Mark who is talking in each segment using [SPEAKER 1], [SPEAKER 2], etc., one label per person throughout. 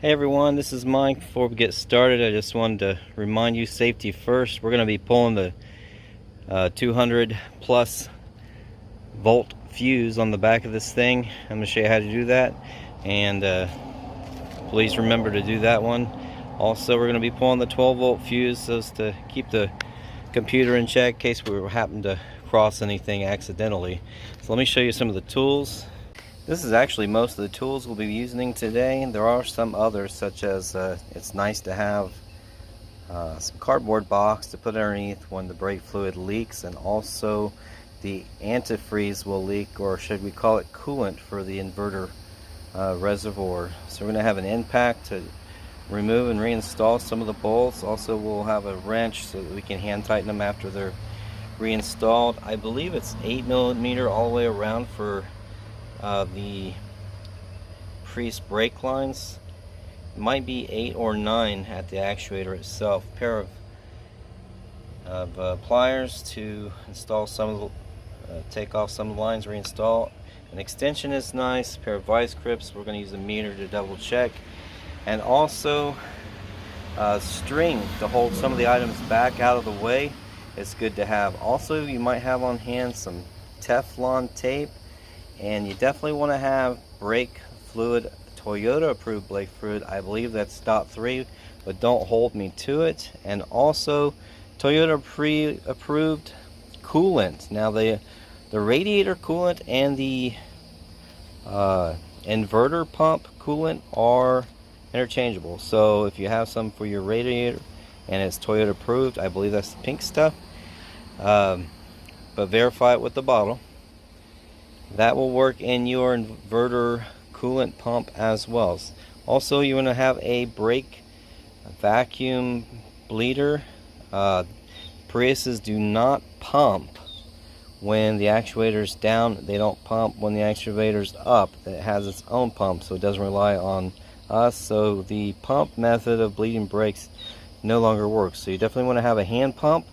[SPEAKER 1] Hey everyone, this is Mike. Before we get started, I just wanted to remind you, safety first. We're going to be pulling the 200 plus volt fuse on the back of this thing. I'm going to show you how to do that, and please remember to do that one. Also, we're going to be pulling the 12 volt fuse so as to keep the computer in check in case we happen to cross anything accidentally. So let me show you some of the tools. This is actually most of the tools we'll be using today. There are some others, such as it's nice to have some cardboard box to put underneath when the brake fluid leaks, and also the antifreeze will leak, or should we call it coolant, for the inverter reservoir. So we're going to have an impact to remove and reinstall some of the bolts. Also, we'll have a wrench so that we can hand tighten them after they're reinstalled. I believe it's 8mm all the way around for the Prius brake lines. It might be 8 or 9 at the actuator itself. A pair of pliers to install some of the, take off some of the lines, reinstall. An extension is nice. A pair of vice grips. We're going to use a meter to double check, and also string to hold some of the items back out of the way. It's good to have. Also, you might have on hand some Teflon tape. And you definitely want to have brake fluid, Toyota approved brake fluid. I believe that's .3, but don't hold me to it. And also Toyota approved coolant. Now the radiator coolant and the inverter pump coolant are interchangeable. So if you have some for your radiator and it's Toyota approved, I believe that's the pink stuff, but verify it with the bottle. That will work in your inverter coolant pump as well. Also, you want to have a brake vacuum bleeder. Priuses do not pump when the actuator's down. They don't pump when the actuator's up. It has its own pump, so it doesn't rely on us. So the pump method of bleeding brakes no longer works. So you definitely want to have a hand pump.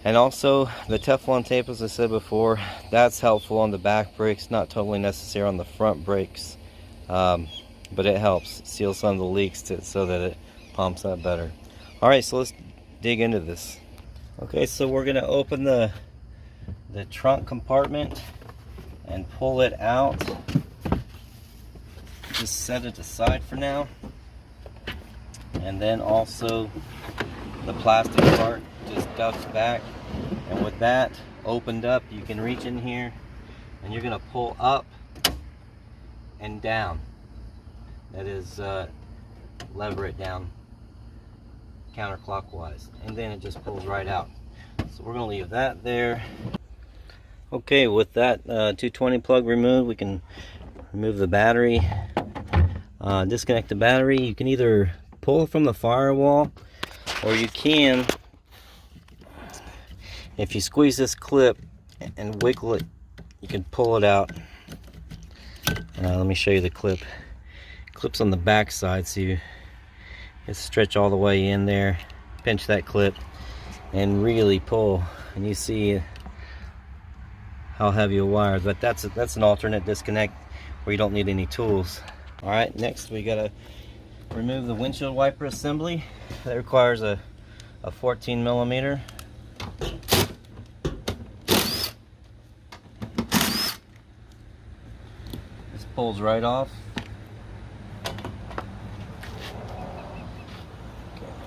[SPEAKER 1] And also the Teflon tape, as I said before, that's helpful on the back brakes, not totally necessary on the front brakes, but it helps seal some of the leaks so that it pumps up better. Alright, so let's dig into this. Okay, so we're going to open the trunk compartment and pull it out. Just set it aside for now. And then also the plastic part just ducks back, and with that opened up, you can reach in here and you're going to pull up and down. That is, lever it down counterclockwise, and then it just pulls right out. So we're going to leave that there. Okay, with that 220 plug removed, we can remove the battery, disconnect the battery. You can either pull it from the firewall, or you can, if you squeeze this clip and wiggle it, you can pull it out. Let me show you the clip. Clip's on the back side, so you just stretch all the way in there, pinch that clip, and really pull, and you see how heavy a wire. But that's an alternate disconnect where you don't need any tools. All right, next we gotta remove the windshield wiper assembly. That requires a 14mm. This pulls right off. Okay,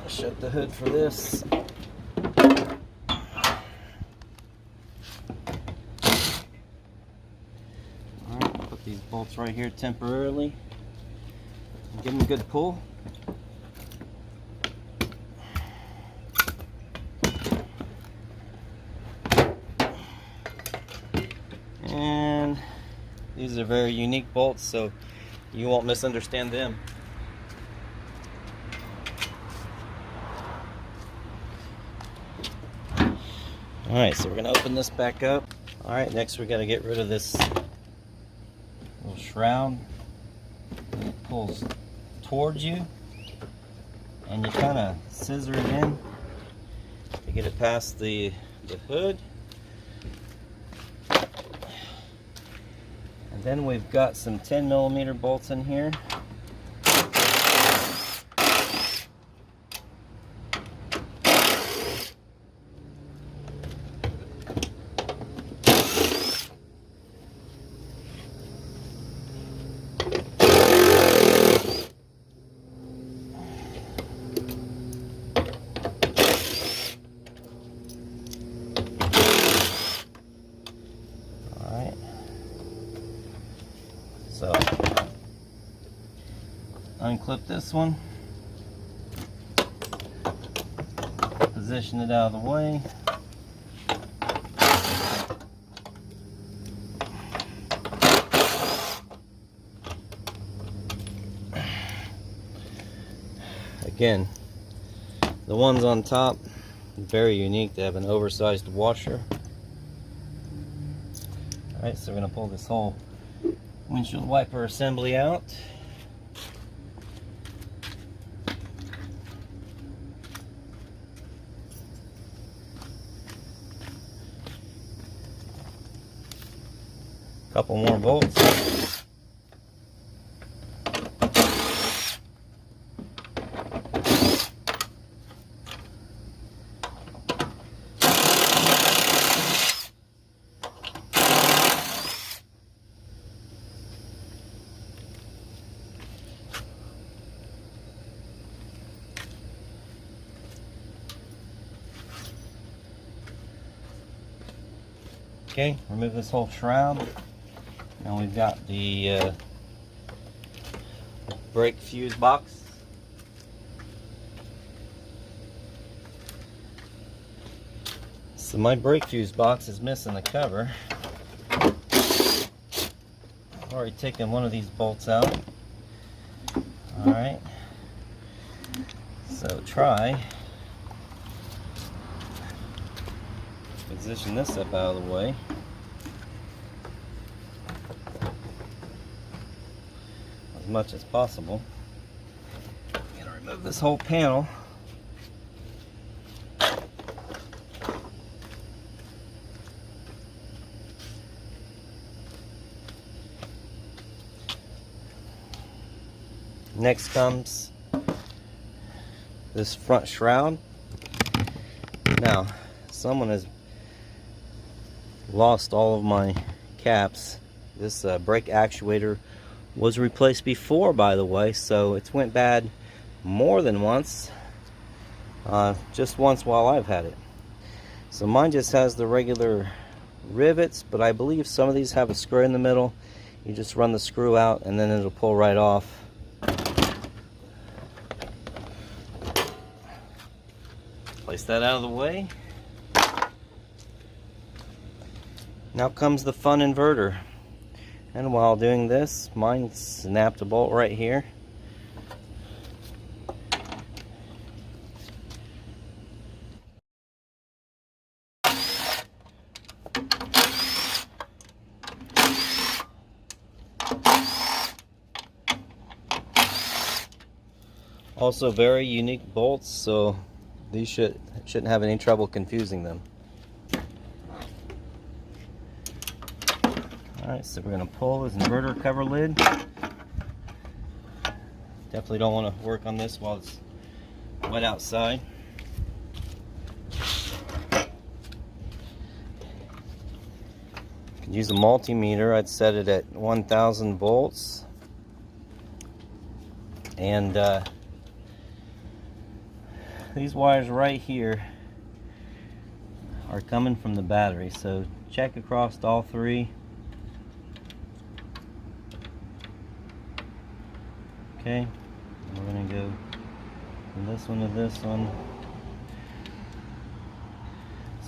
[SPEAKER 1] I'll shut the hood for this. Alright, put these bolts right here temporarily. Give them a good pull. And these are very unique bolts, so you won't misunderstand them. Alright, so we're going to open this back up. Alright, next we're going to get rid of this little shroud. And it pulls towards you, and you kind of scissor it in to get it past the hood. And then we've got some 10mm bolts in here. unclip this one, position it out of the way. Again, the ones on top, very unique. They have an oversized washer. Alright, so we're going to pull this whole windshield wiper assembly out. Couple more bolts. Okay, remove this whole shroud. Now we've got the brake fuse box. So my brake fuse box is missing the cover. I've already taken one of these bolts out. Alright, so try. Position this up out of the way. As much as possible. I'm going to remove this whole panel. Next comes this front shroud. Now, someone has lost all of my caps. This brake actuator was replaced before, by the way, so it's went bad more than once. Just once while I've had it. So mine just has the regular rivets, but I believe some of these have a screw in the middle. You just run the screw out and then it'll pull right off. Place that out of the way. Now comes the fun inverter. And while doing this, mine snapped a bolt right here. Also very unique bolts, so these shouldn't have any trouble confusing them. Alright, so we're going to pull this inverter cover lid. Definitely don't want to work on this while it's wet outside. You can use a multimeter. I'd set it at 1000 volts. And these wires right here are coming from the battery, so check across all three. Okay, we're going to go from this one to this one.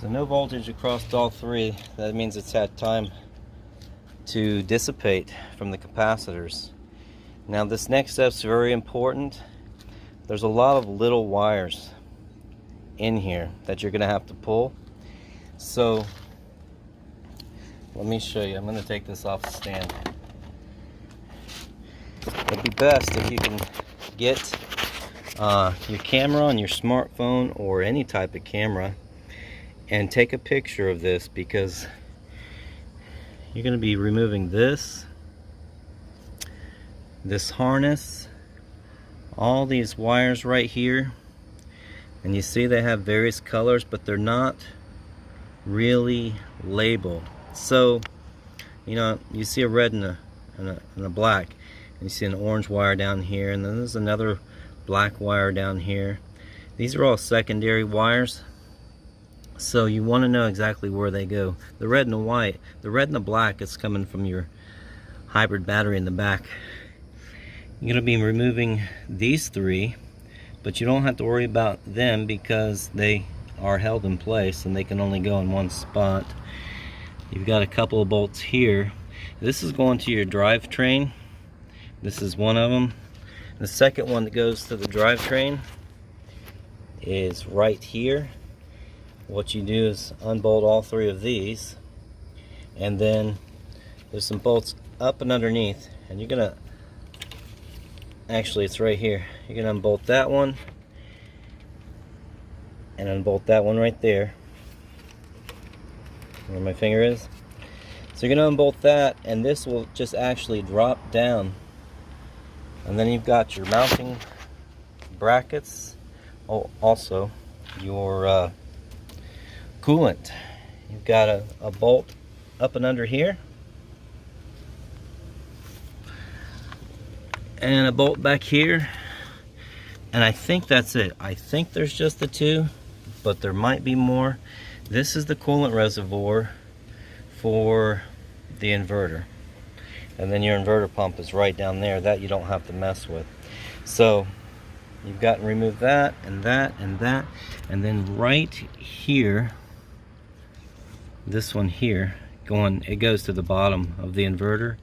[SPEAKER 1] So no voltage across all three. That means it's had time to dissipate from the capacitors. Now this next step is very important. There's a lot of little wires in here that you're going to have to pull. So let me show you. I'm going to take this off the stand. It'd be best if you can get your camera on your smartphone or any type of camera and take a picture of this, because you're going to be removing this harness, all these wires right here, and you see they have various colors, but they're not really labeled. So, you know, you see a red and a black. You see an orange wire down here, and then there's another black wire down here. These are all secondary wires, so you want to know exactly where they go. The red and the white, the red and the black is coming from your hybrid battery in the back, You're going to be removing these three, but you don't have to worry about them because they are held in place and they can only go in one spot. You've got a couple of bolts here. This is going to your drivetrain. This is one of them. The second one that goes to the drivetrain is right here. What you do is unbolt all three of these, and then there's some bolts up and underneath, and you're gonna, actually it's right here, you're gonna unbolt that one and unbolt that one right there where my finger is. So you're gonna unbolt that, and this will just actually drop down, and then you've got your mounting brackets. Oh, also your coolant. You've got a bolt up and under here, and a bolt back here, and I think that's it. I think there's just the two, but there might be more. This is the coolant reservoir for the inverter, and then your inverter pump is right down there. That you don't have to mess with. So you've got to remove that and that and that, and then right here, this one here, it goes to the bottom of the inverter.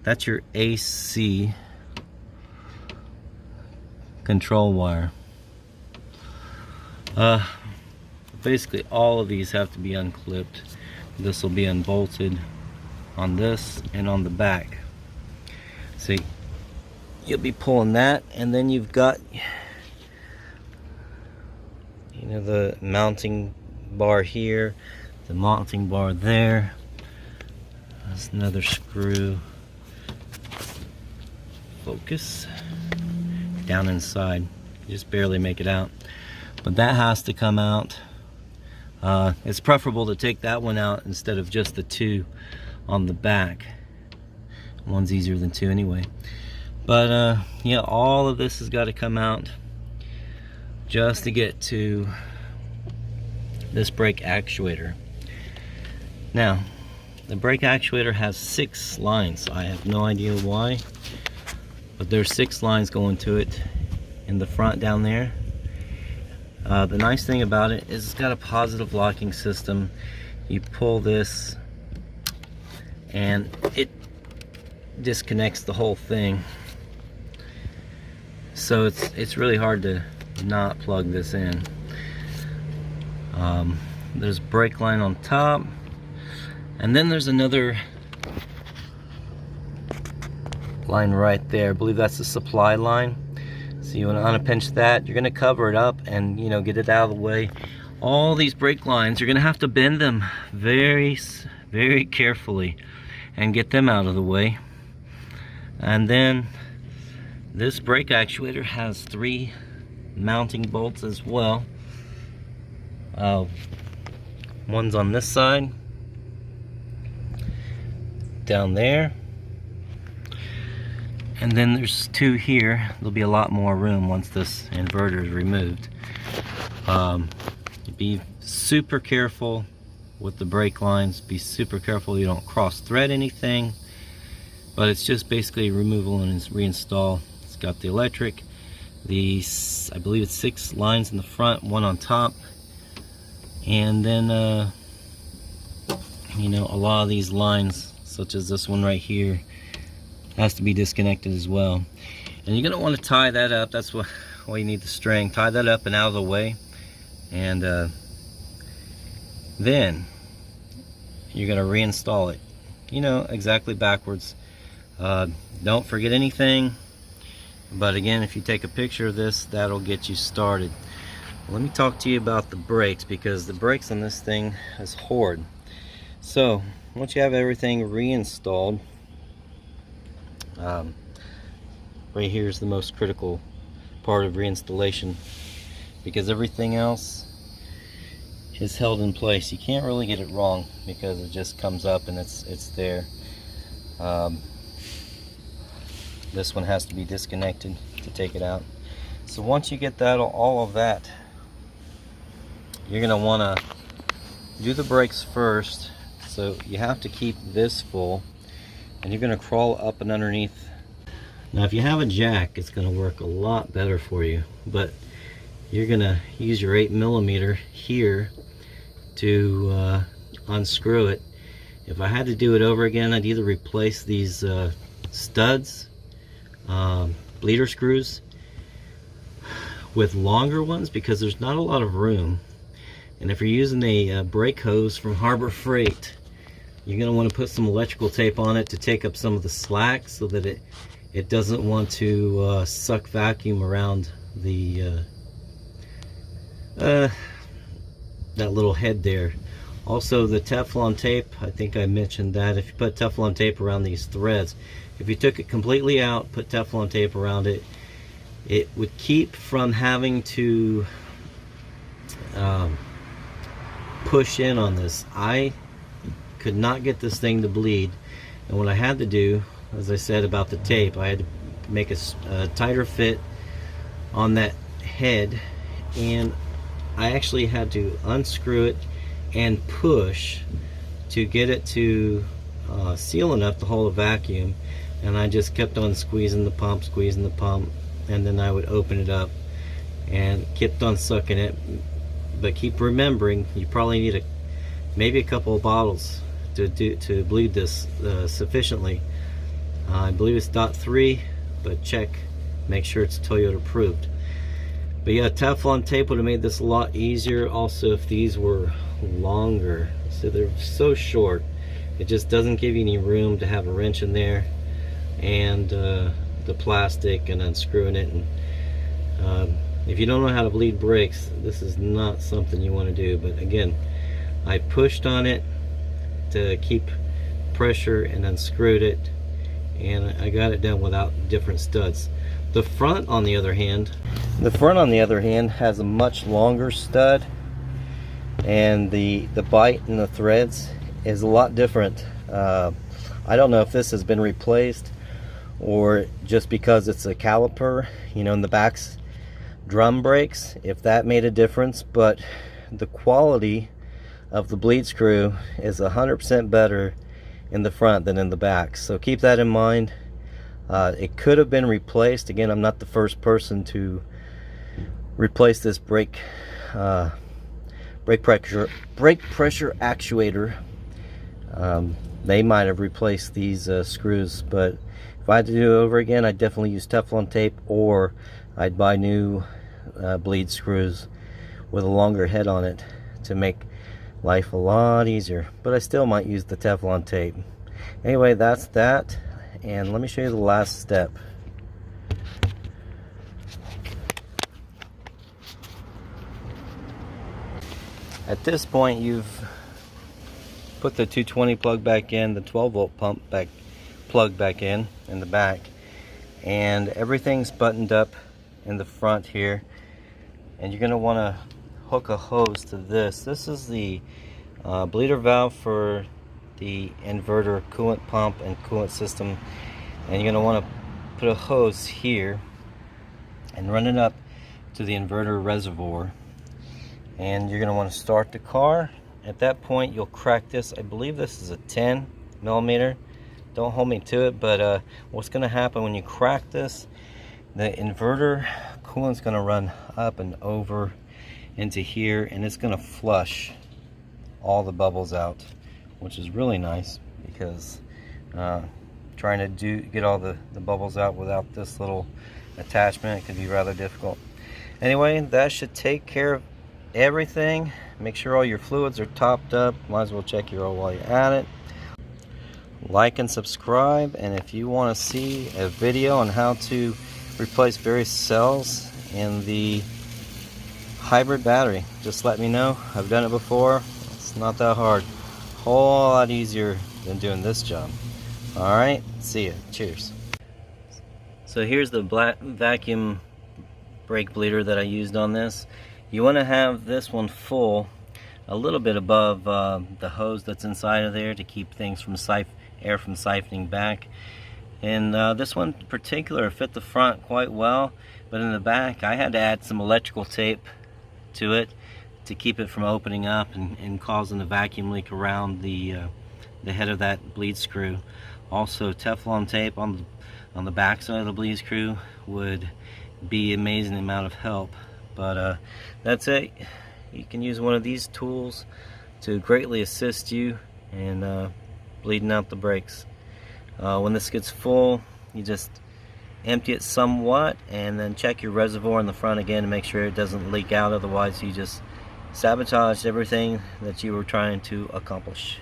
[SPEAKER 1] That's your AC control wire. Basically all of these have to be unclipped. This will be unbolted on this and on the back. See, you'll be pulling that, and then you've got, you know, the mounting bar here, the mounting bar there. That's another screw. Focus. Down inside. You just barely make it out. But that has to come out. It's preferable to take that one out instead of just the two on the back. One's easier than two anyway. But yeah, all of this has got to come out just to get to this brake actuator. Now, the brake actuator has 6 lines. I have no idea why, but there's 6 lines going to it in the front down there. The nice thing about it is it's got a positive locking system. You pull this and it disconnects the whole thing. So it's really hard to not plug this in. There's brake line on top, and then there's another line right there. I believe that's the supply line. So you want to unpinch that. You're going to cover it up and, you know, get it out of the way. All these brake lines, you're going to have to bend them very, very carefully and get them out of the way. And then this brake actuator has 3 mounting bolts as well. One's on this side, down there, and then there's 2 here. There'll be a lot more room once this inverter is removed. Be super careful with the brake lines. Be super careful you don't cross thread anything, but it's just basically removal and reinstall. It's got the electric, I believe it's 6 lines in the front, 1 on top, and then you know, a lot of these lines, such as this one right here, has to be disconnected as well. And you're gonna want to tie that up. That's why you need the string. Tie that up and out of the way, and then you're gonna reinstall it, you know, exactly backwards. Don't forget anything, but again, if you take a picture of this, that'll get you started. Let me talk to you about the brakes, because the brakes on this thing is horrid. So once you have everything reinstalled, right here is the most critical part of reinstallation, because everything else is held in place. You can't really get it wrong because it just comes up and it's there. This one has to be disconnected to take it out. So once you get that, all of that, you're gonna want to do the brakes first. So you have to keep this full, and you're gonna crawl up and underneath. Now if you have a jack, it's going to work a lot better for you, but you're going to use your 8mm here to unscrew it. If I had to do it over again, I'd either replace these studs, bleeder screws, with longer ones, because there's not a lot of room. And if you're using a brake hose from Harbor Freight, you're going to want to put some electrical tape on it to take up some of the slack, so that it doesn't want to suck vacuum around the that little head there. Also, the Teflon tape, I think I mentioned that if you put Teflon tape around these threads, if you took it completely out, put Teflon tape around it, it would keep from having to push in on this. I could not get this thing to bleed, and what I had to do, as I said about the tape, I had to make a tighter fit on that head, and I actually had to unscrew it and push to get it to seal enough to hold a vacuum. And I just kept on squeezing the pump, and then I would open it up and kept on sucking it. But keep remembering, you probably need maybe a couple of bottles to bleed this sufficiently. I believe it's .3, but check, make sure it's Toyota approved. But yeah, Teflon tape would have made this a lot easier. Also, if these were longer, so they're so short, it just doesn't give you any room to have a wrench in there and the plastic and unscrewing it. And if you don't know how to bleed brakes, this is not something you want to do. But again, I pushed on it to keep pressure and unscrewed it, and I got it done without different studs. The front, on the other hand, has a much longer stud, and the bite and the threads is a lot different. I don't know if this has been replaced or just because it's a caliper, you know, in the back's drum brakes, if that made a difference, but the quality of the bleed screw is 100% better in the front than in the back, so keep that in mind. It could have been replaced. Again, I'm not the first person to replace this brake pressure actuator. They might have replaced these screws, but if I had to do it over again, I'd definitely use Teflon tape, or I'd buy new bleed screws with a longer head on it to make life a lot easier. But I still might use the Teflon tape. Anyway, that's that. And let me show you the last step. At this point, you've put the 220 plug back in, the 12-volt pump plug back in the back, and everything's buttoned up in the front here. And you're going to want to hook a hose to this. This is the bleeder valve for the inverter coolant pump and coolant system, and you're going to want to put a hose here and run it up to the inverter reservoir, and you're going to want to start the car. At that point, you'll crack this. I believe this is a 10mm. Don't hold me to it, but what's going to happen when you crack this, the inverter coolant's going to run up and over into here, and it's going to flush all the bubbles out, which is really nice, because trying to get all the bubbles out without this little attachment can be rather difficult. Anyway, that should take care of everything. Make sure all your fluids are topped up. Might as well check your oil while you're at it. Like and subscribe, and if you want to see a video on how to replace various cells in the hybrid battery, just let me know. I've done it before. It's not that hard. Whole lot easier than doing this job. Alright, see ya. Cheers. So here's the black vacuum brake bleeder that I used on this. You want to have this one full, a little bit above the hose that's inside of there, to keep things from air from siphoning back. And this one in particular fit the front quite well, but in the back I had to add some electrical tape to it to keep it from opening up and causing a vacuum leak around the head of that bleed screw. Also, Teflon tape on the back side of the bleed screw would be an amazing amount of help. But that's it. You can use one of these tools to greatly assist you in bleeding out the brakes. When this gets full, you just empty it somewhat and then check your reservoir in the front again to make sure it doesn't leak out, otherwise you just sabotage everything that you were trying to accomplish.